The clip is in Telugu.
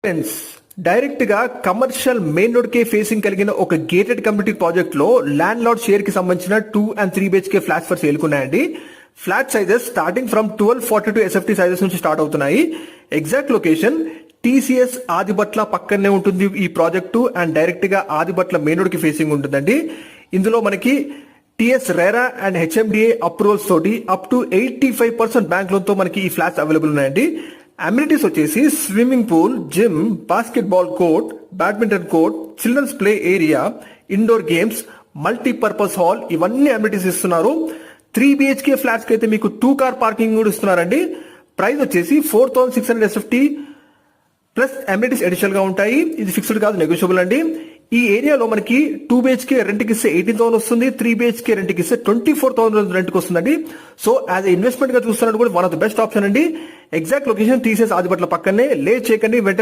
ఫ్రెండ్స్, డైరెక్ట్ గా కమర్షియల్ మెయిన్ రోడ్ కే ఫేసింగ్ కలిగిన ఒక గేటెడ్ కమ్యూనిటీ ప్రాజెక్ట్ లో ల్యాండ్ లార్డ్ షేర్ కి సంబంధించిన 2 and 3 BHK flats for sale కున్నాయండి. Flat sizes starting from 1242 SFT sizes నుంచి స్టార్ట్ అవుతున్నాయి. ఎగ్జాక్ట్ లొకేషన్ TCS ఆదిబట్ల పక్కనే ఉంటుంది ఈ ప్రాజెక్టు అండ్ డైరెక్ట్ గా ఆదిబట్ల మెయిన్ రోడ్ కి ఫేసింగ్ ఉంటుందండి. ఇందులో మనకి TS RERA and HMDA approvals తోటి అప్ టు 85% బ్యాంక్ లోన్ తో మనకి ఈ ఫ్లాట్స్ అవైలబుల్ ఉన్నాయండి. అమ్యూనిటీస్ వచ్చేసి swimming pool, gym, basketball court, badminton court, children's play area, indoor games, multipurpose hall, ఇవన్నీ అమ్యూనిటీస్ ఇస్తున్నారు. 3 BHK ఫ్లాట్స్ కి అయితే మీకు 2 కార్ పార్కింగ్ కూడా ఇస్తున్నారండి. ప్రైస్ వచ్చేసి 4600 SFT ప్లస్ అమ్యూనిటీస్ అడిషనల్ గా ఉంటాయి. ఇది ఫిక్స్డ్ కాదు, నెగోషియబుల్ అండి. ఈ ఏరియాలో మనకి 2 BHK రెంట్ కి ఇస్తే 18,000 వస్తుంది, 3 BHK రెంట్ కి ఇస్తే 24,000 రెంట్ కి వస్తుందండి. సో యాజ్ ఇన్వెస్ట్మెంట్ గా చూస్తున్నట్టు కూడా one of the best option అండి. ఎగ్జాక్ట్ లొకేషన్ TCS ఆదిబట్ల పక్కనే. లేట్ చేయకండి, వెంటనే